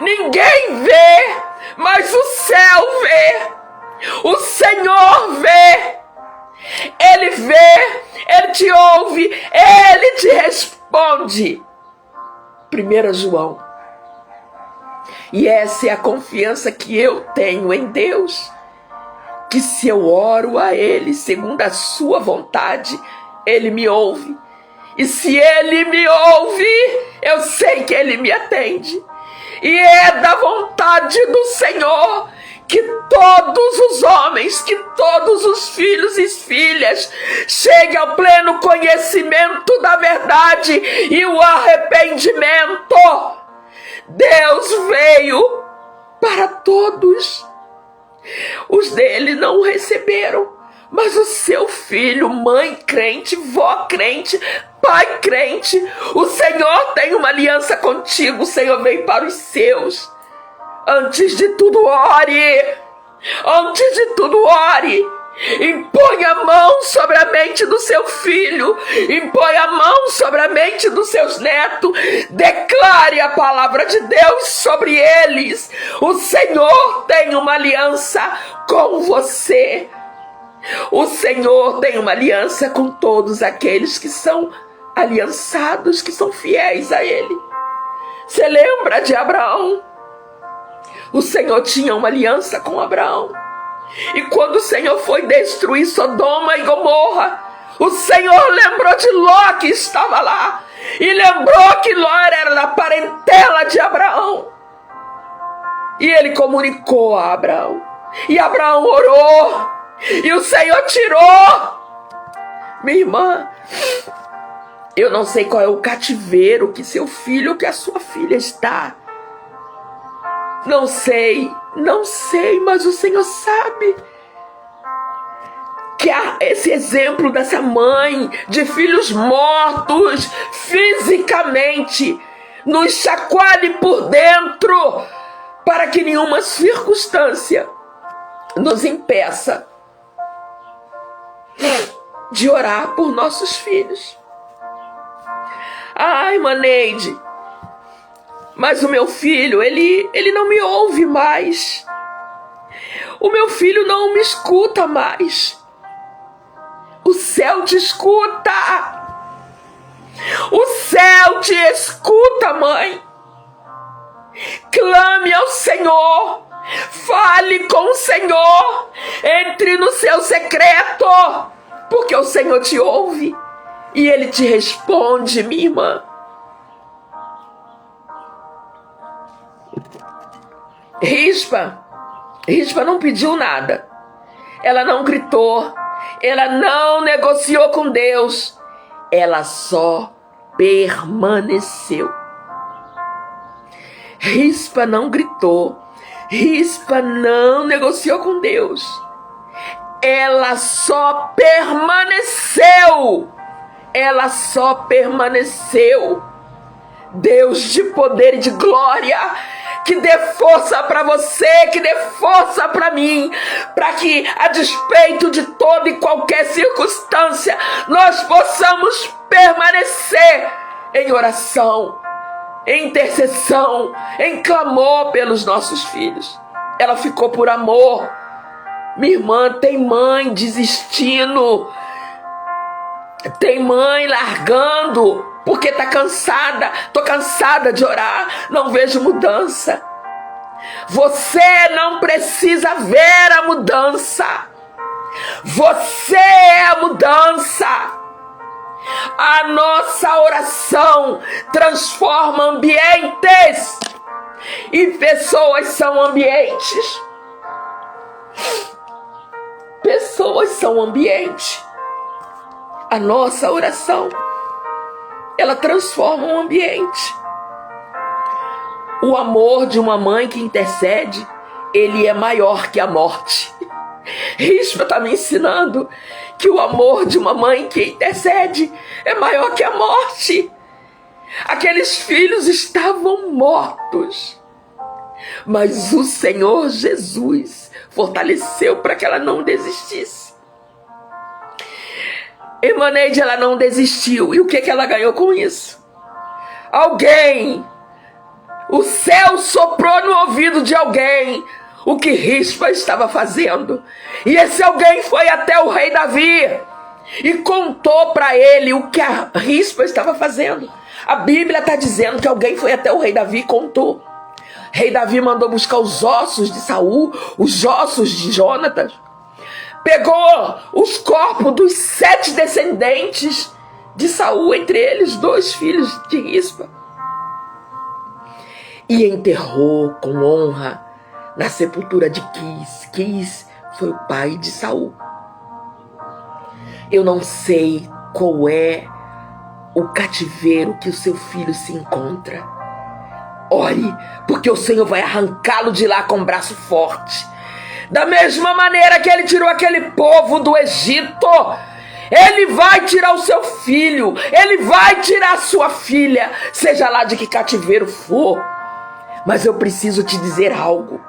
Speaker 1: Ninguém vê, mas o céu vê, o Senhor vê. Ele vê, Ele te ouve, Ele te responde. 1 João. E essa é a confiança que eu tenho em Deus, que se eu oro a Ele segundo a sua vontade, Ele me ouve. E se Ele me ouve, eu sei que Ele me atende. E é da vontade do Senhor que todos os homens, que todos os filhos e filhas cheguem ao pleno conhecimento da verdade e o arrependimento. Deus veio para todos. Os dele não o receberam, mas o seu filho, mãe crente, vó crente, pai crente, o Senhor tem uma aliança contigo. O Senhor veio para os seus. Antes de tudo, ore. Antes de tudo, ore. Impõe a mão sobre a mente do seu filho. Impõe a mão sobre a mente dos seus netos. Declare a palavra de Deus sobre eles. O Senhor tem uma aliança com você. O Senhor tem uma aliança com todos aqueles que são aliançados, que são fiéis a Ele. Você lembra de Abraão? O Senhor tinha uma aliança com Abraão. E quando o Senhor foi destruir Sodoma e Gomorra, o Senhor lembrou de Ló, que estava lá. E lembrou que Ló era da parentela de Abraão. E ele comunicou a Abraão. E Abraão orou. E o Senhor tirou. Minha irmã, eu não sei qual é o cativeiro que seu filho ou que a sua filha está. Não sei, mas o Senhor sabe. Que esse exemplo dessa mãe de filhos mortos fisicamente nos chacoalhe por dentro, para que nenhuma circunstância nos impeça de orar por nossos filhos. Ai, Maneide, mas o meu filho, ele não me ouve mais. O meu filho não me escuta mais. O céu te escuta. O céu te escuta, mãe. Clame ao Senhor. Fale com o Senhor. Entre no seu secreto, porque o Senhor te ouve e Ele te responde, minha irmã. Rispa não pediu nada. Ela não gritou. Ela não negociou com Deus. Ela só permaneceu. Rispa não gritou. Rispa não negociou com Deus. Ela só permaneceu. Ela só permaneceu. Deus de poder e de glória, que dê força para você, que dê força para mim, para que, a despeito de toda e qualquer circunstância, nós possamos permanecer em oração, em intercessão, em clamor pelos nossos filhos. Ela ficou por amor. Minha irmã, tem mãe desistindo, tem mãe largando porque tá cansada. Tô cansada de orar, não vejo mudança. Você não precisa ver a mudança. Você é a mudança. A nossa oração transforma ambientes, e pessoas são ambientes. Pessoas são ambiente. A nossa oração, ela transforma um ambiente. O amor de uma mãe que intercede, ele é maior que a morte. Rispa está me ensinando que o amor de uma mãe que intercede é maior que a morte. Aqueles filhos estavam mortos, mas o Senhor Jesus fortaleceu para que ela não desistisse. Irmã Neide, ela não desistiu. E o que ela ganhou com isso? Alguém, o céu soprou no ouvido de alguém o que Rispa estava fazendo. E esse alguém foi até o rei Davi e contou para ele o que a Rispa estava fazendo. A Bíblia está dizendo que alguém foi até o rei Davi e contou. Rei Davi mandou buscar os ossos de Saul, os ossos de Jonatas. Pegou os corpos dos 7 descendentes de Saul, entre eles 2 filhos de Rispa, e enterrou com honra na sepultura de Quis. Quis foi o pai de Saul. Eu não sei qual é o cativeiro que o seu filho se encontra. Ore, porque o Senhor vai arrancá-lo de lá com um braço forte. Da mesma maneira que ele tirou aquele povo do Egito, ele vai tirar o seu filho, ele vai tirar a sua filha, seja lá de que cativeiro for. Mas eu preciso te dizer algo.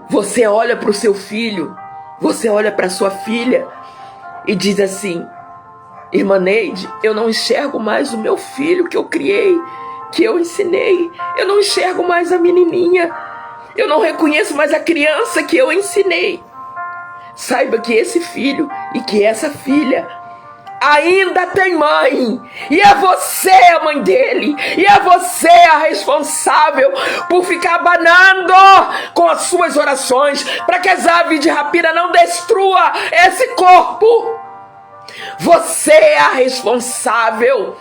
Speaker 1: Você olha para o seu filho, você olha para a sua filha e diz assim: irmã Neide, eu não enxergo mais o meu filho que eu criei, que eu ensinei. Eu não enxergo mais a menininha. Eu não reconheço mais a criança que eu ensinei. Saiba que esse filho e que essa filha ainda tem mãe. E é você a mãe dele. E é você a responsável por ficar abanando com as suas orações para que as aves de rapina não destrua esse corpo. Você é a responsável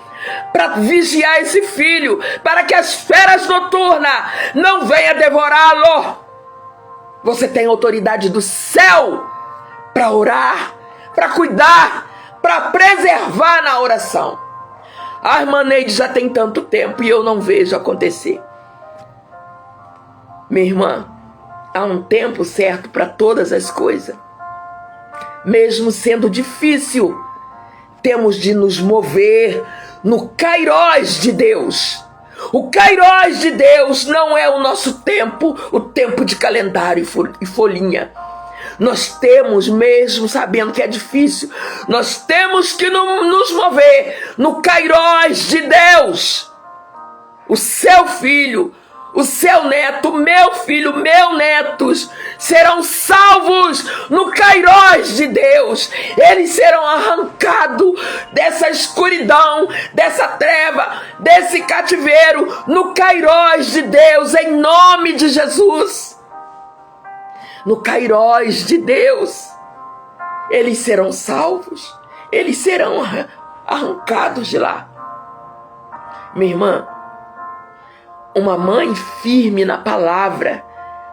Speaker 1: para vigiar esse filho, para que as feras noturnas não venham devorá-lo. Você tem autoridade do céu para orar, para cuidar, para preservar na oração. A irmã Neide já tem tanto tempo e eu não vejo acontecer. Minha irmã, há um tempo certo para todas as coisas. Mesmo sendo difícil, temos de nos mover no Kairós de Deus. O Kairós de Deus não é o nosso tempo, o tempo de calendário e folhinha. Nós temos, mesmo sabendo que é difícil, nós temos que nos mover no Kairós de Deus. O seu filho, o seu neto, meu filho, meu netos serão salvos no Kairós de Deus. Eles serão arrancados dessa escuridão, dessa treva, desse cativeiro, no Kairós de Deus, em nome de Jesus. No Kairós de Deus, eles serão salvos, eles serão arrancados de lá. Minha irmã, uma mãe firme na palavra,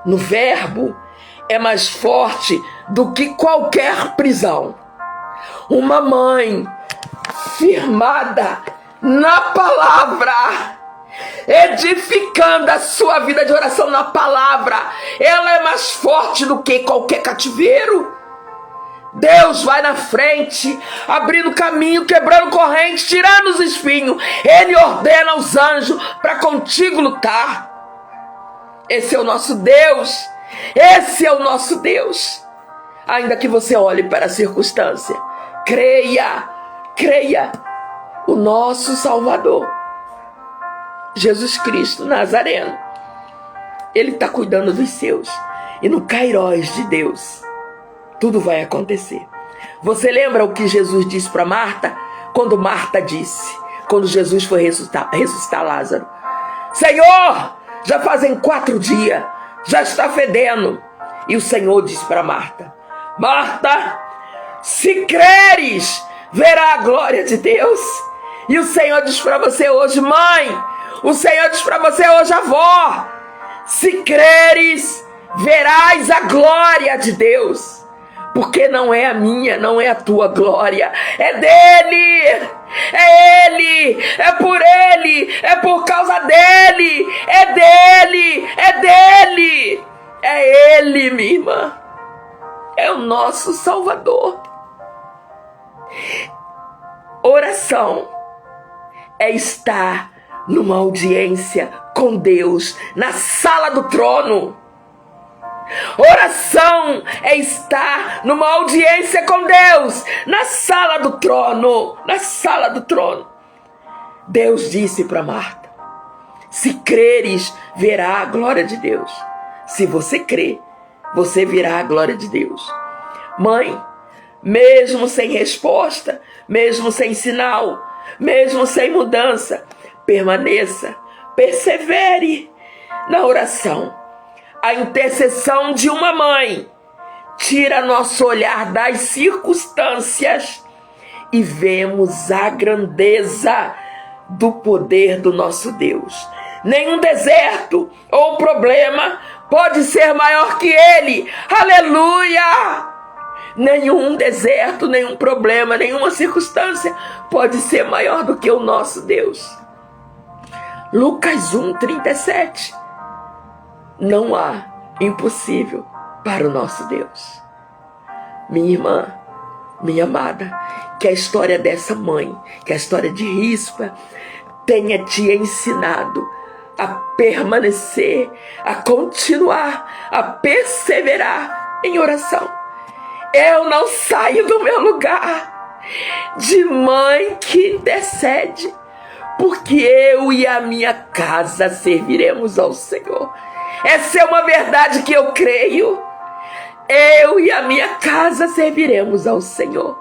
Speaker 1: no verbo, é mais forte do que qualquer prisão. Uma mãe firmada na palavra, edificando a sua vida de oração na palavra, ela é mais forte do que qualquer cativeiro. Deus vai na frente, abrindo caminho, quebrando corrente, tirando os espinhos. Ele ordena aos anjos para contigo lutar. Esse é o nosso Deus. Esse é o nosso Deus. Ainda que você olhe para a circunstância, creia, creia. o nosso Salvador, Jesus Cristo Nazareno, Ele está cuidando dos seus. E no Kairós de Deus, tudo vai acontecer. Você lembra o que Jesus disse para Marta? Quando Marta disse, quando Jesus foi ressuscitar Lázaro: Senhor, já fazem 4 dias, já está fedendo. E o Senhor disse para Marta: Marta, se creres, verá a glória de Deus. E o Senhor diz para você hoje: mãe, o Senhor diz para você hoje: avó, se creres, verás a glória de Deus. Porque não é a minha, não é a tua glória, é dele, é Ele, é por Ele, é por causa dele, é dele, é dele, é Ele, minha irmã, é o nosso Salvador. Oração é estar numa audiência com Deus, na sala do trono. Oração é estar numa audiência com Deus, na sala do trono, na sala do trono. Deus disse para Marta: se creres, verá a glória de Deus. Se você crer, você verá a glória de Deus. Mãe, mesmo sem resposta, mesmo sem sinal, mesmo sem mudança, permaneça, persevere na oração. A intercessão de uma mãe tira nosso olhar das circunstâncias e vemos a grandeza do poder do nosso Deus. Nenhum deserto ou problema pode ser maior que Ele. Aleluia! Nenhum deserto, nenhum problema, nenhuma circunstância pode ser maior do que o nosso Deus. Lucas 1:37. Não há impossível para o nosso Deus. Minha irmã, minha amada, que a história dessa mãe, que a história de Rispa tenha te ensinado a permanecer, a continuar, a perseverar em oração. Eu não saio do meu lugar de mãe que intercede, porque eu e a minha casa serviremos ao Senhor. Essa é uma verdade que eu creio. Eu e a minha casa serviremos ao Senhor.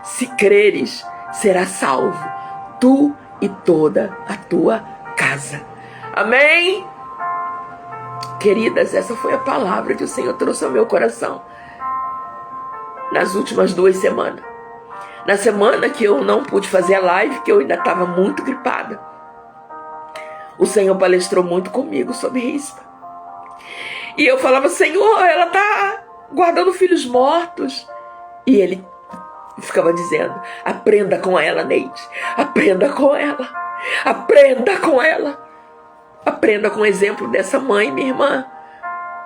Speaker 1: Se creres, será salvo, tu e toda a tua casa. Amém? Queridas, essa foi a palavra que o Senhor trouxe ao meu coração nas últimas 2 semanas. Na semana que eu não pude fazer a live, que eu ainda estava muito gripada, o Senhor palestrou muito comigo sobre Rispa. E eu falava: Senhor, ela está guardando filhos mortos. E Ele ficava dizendo: aprenda com ela, Neide. Aprenda com ela. Aprenda com ela. Aprenda com o exemplo dessa mãe, minha irmã.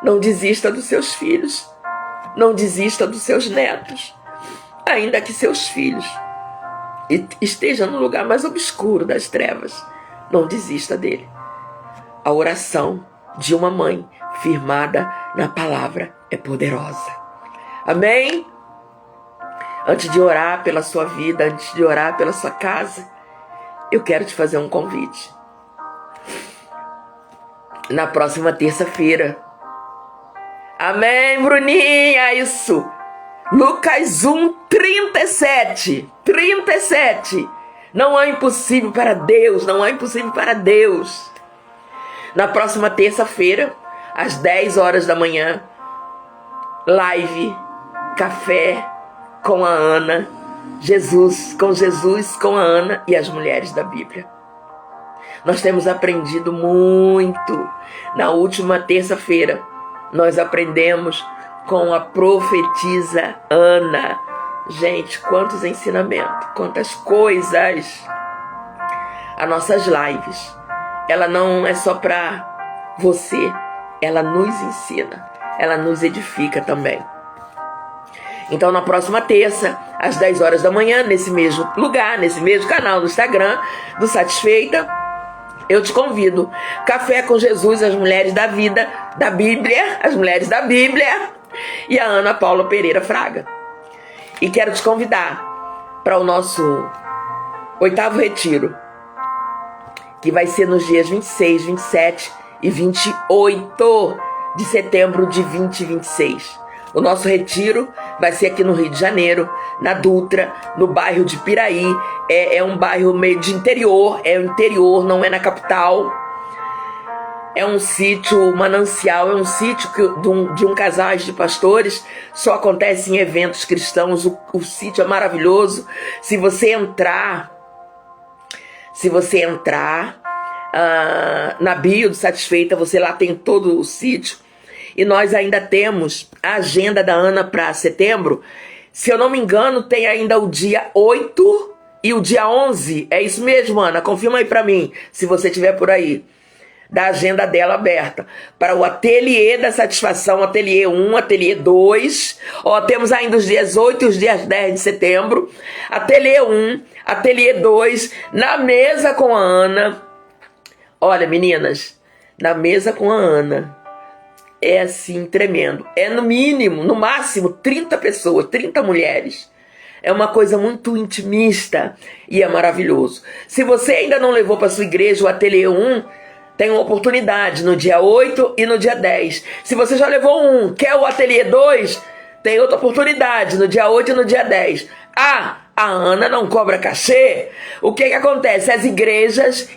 Speaker 1: Não desista dos seus filhos. Não desista dos seus netos. Ainda que seus filhos estejam no lugar mais obscuro das trevas, não desista dele. A oração de uma mãe firmada na palavra é poderosa. Amém? Antes de orar pela sua vida, antes de orar pela sua casa, eu quero te fazer um convite. Na próxima terça-feira. Amém, Bruninha? Isso. Lucas 1:37. 37. Não há impossível para Deus, não há impossível para Deus. Na próxima terça-feira, às 10 horas da manhã, live, café com a Ana, com Jesus, com a Ana e as mulheres da Bíblia. Nós temos aprendido muito. Na última terça-feira, nós aprendemos com a profetisa Ana. Gente, quantos ensinamentos, quantas coisas. As nossas lives, ela não é só para você, ela nos ensina, ela nos edifica também. Então, na próxima terça, às 10 horas da manhã, nesse mesmo lugar, nesse mesmo canal no Instagram do Satisfeita, eu te convido. Café com Jesus, as mulheres da vida, da Bíblia, as mulheres da Bíblia, e a Ana Paula Pereira Fraga. E quero te convidar para o nosso 8º retiro, que vai ser nos dias 26, 27 e 28 de setembro de 2026. O nosso retiro vai ser aqui no Rio de Janeiro, na Dutra, no bairro de Piraí. É um bairro meio de interior, não é na capital. É um sítio manancial, é um sítio de um casal de pastores, só acontece em eventos cristãos. O sítio é maravilhoso. Se você entrar na bio do Satisfeita, você lá tem todo o sítio. E nós ainda temos a agenda da Ana para setembro. Se eu não me engano, tem ainda o dia 8 e o dia 11. É isso mesmo, Ana? Confirma aí para mim, se você estiver por aí. Da agenda dela aberta. Para o Ateliê da Satisfação, Ateliê 1, Ateliê 2. Temos ainda os dias 8 e os dias 10 de setembro. Ateliê 1, Ateliê 2, na mesa com a Ana. Olha, meninas, na mesa com a Ana. É assim, tremendo. É no mínimo, no máximo, 30 pessoas, 30 mulheres. É uma coisa muito intimista e é maravilhoso. Se você ainda não levou para sua igreja o Ateliê 1, tem uma oportunidade no dia 8 e no dia 10. Se você já levou um, quer o Ateliê 2, tem outra oportunidade no dia 8 e no dia 10. A Ana não cobra cachê. O que acontece? As igrejas,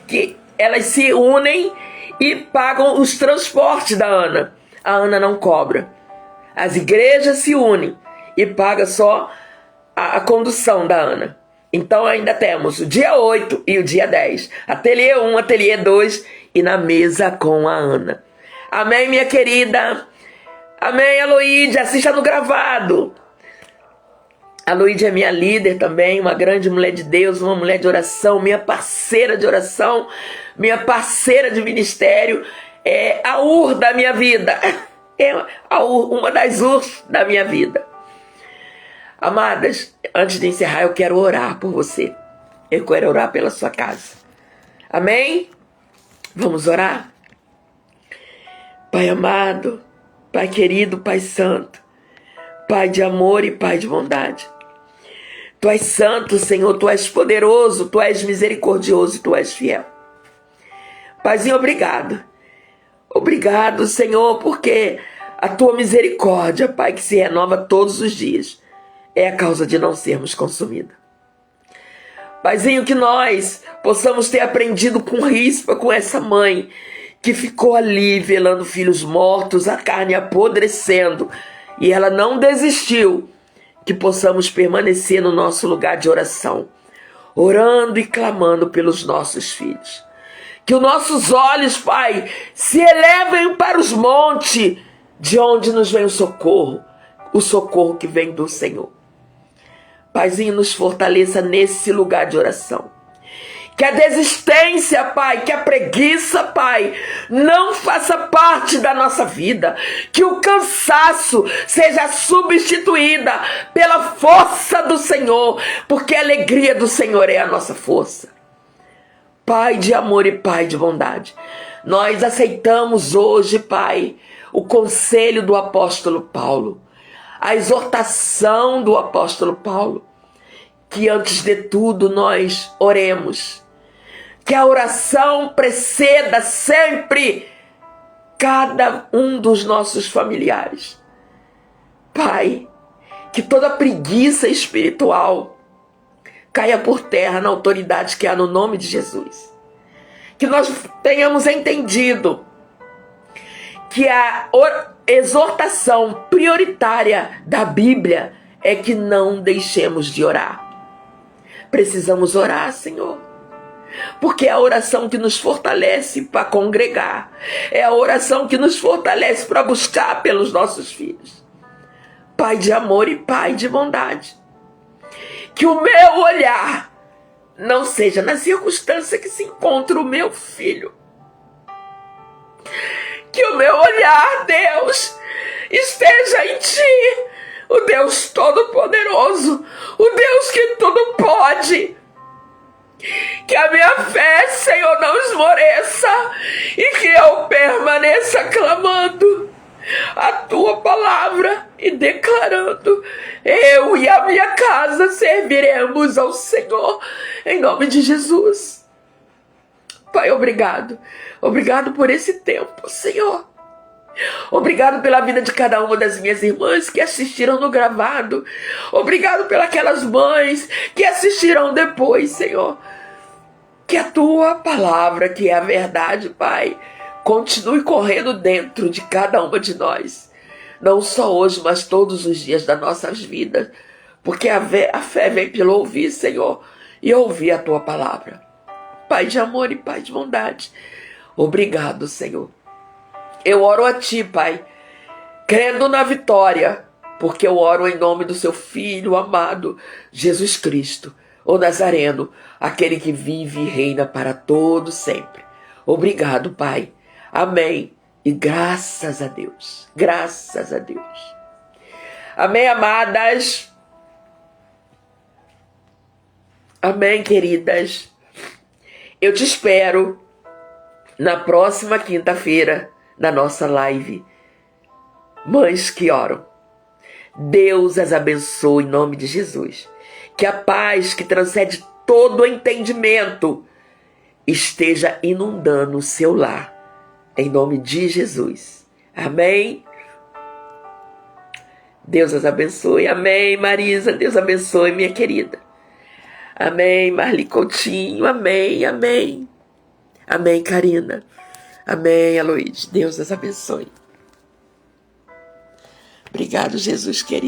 Speaker 1: elas se unem e pagam os transportes da Ana. A Ana não cobra. As igrejas se unem e pagam só a condução da Ana. Então ainda temos o dia 8 e o dia 10. Ateliê 1, Ateliê 2 e na mesa com a Ana. Amém, minha querida? Amém, Aloíde? Assista no gravado. A Aloíde é minha líder também, uma grande mulher de Deus, uma mulher de oração, minha parceira de oração, minha parceira de ministério. É a UR da minha vida. É uma das URs da minha vida. Amadas, antes de encerrar, eu quero orar por você. Eu quero orar pela sua casa. Amém? Vamos orar? Pai amado, Pai querido, Pai santo, Pai de amor e Pai de bondade. Tu és santo, Senhor, Tu és poderoso, Tu és misericordioso, Tu és fiel. Paizinho, obrigado. Obrigado, Senhor, porque a Tua misericórdia, Pai, que se renova todos os dias, é a causa de não sermos consumidos. Paizinho, que nós possamos ter aprendido com Rispa, com essa mãe que ficou ali velando filhos mortos, a carne apodrecendo, e ela não desistiu. Que possamos permanecer no nosso lugar de oração, orando e clamando pelos nossos filhos. Que os nossos olhos, Pai, se elevem para os montes, de onde nos vem o socorro que vem do Senhor. Paizinho, nos fortaleça nesse lugar de oração. Que a desistência, Pai, que a preguiça, Pai, não faça parte da nossa vida. Que o cansaço seja substituída pela força do Senhor, porque a alegria do Senhor é a nossa força. Pai de amor e Pai de bondade, nós aceitamos hoje, Pai, o conselho do apóstolo Paulo, a exortação do apóstolo Paulo, que antes de tudo nós oremos, que a oração preceda sempre cada um dos nossos familiares. Pai, que toda preguiça espiritual caia por terra na autoridade que há no nome de Jesus. Que nós tenhamos entendido que a exortação prioritária da Bíblia é que não deixemos de orar. Precisamos orar, Senhor, porque é a oração que nos fortalece para congregar, é a oração que nos fortalece para buscar pelos nossos filhos. Pai de amor e Pai de bondade, que o meu olhar não seja na circunstância que se encontra o meu filho. Que o meu olhar, Deus, esteja em Ti, o Deus Todo-Poderoso, o Deus que tudo pode. Que a minha fé, Senhor, não esmoreça e que eu permaneça clamando a Tua palavra e declarando: eu e a minha casa serviremos ao Senhor, em nome de Jesus. Pai, obrigado. Obrigado por esse tempo, Senhor. Obrigado pela vida de cada uma das minhas irmãs que assistiram no gravado. Obrigado pelas mães que assistiram depois, Senhor. Que a tua palavra, que é a verdade, Pai, continue correndo dentro de cada uma de nós. Não só hoje, mas todos os dias das nossas vidas. Porque a fé vem pelo ouvir, Senhor, e ouvir a tua palavra. Pai de amor e Pai de bondade, obrigado, Senhor. Eu oro a Ti, Pai, crendo na vitória, porque eu oro em nome do Seu Filho amado, Jesus Cristo, o Nazareno, aquele que vive e reina para todo sempre. Obrigado, Pai. Amém. E graças a Deus. Graças a Deus. Amém, amadas. Amém, queridas. Eu te espero na próxima quinta-feira, na nossa live Mães que Oram. Deus as abençoe em nome de Jesus. Que a paz que transcende todo o entendimento esteja inundando o seu lar, em nome de Jesus. Amém? Deus as abençoe. Amém, Marisa. Deus abençoe, minha querida. Amém, Marli Coutinho. Amém, amém. Amém, Karina. Amém, Aloide. Deus as abençoe. Obrigado, Jesus querido.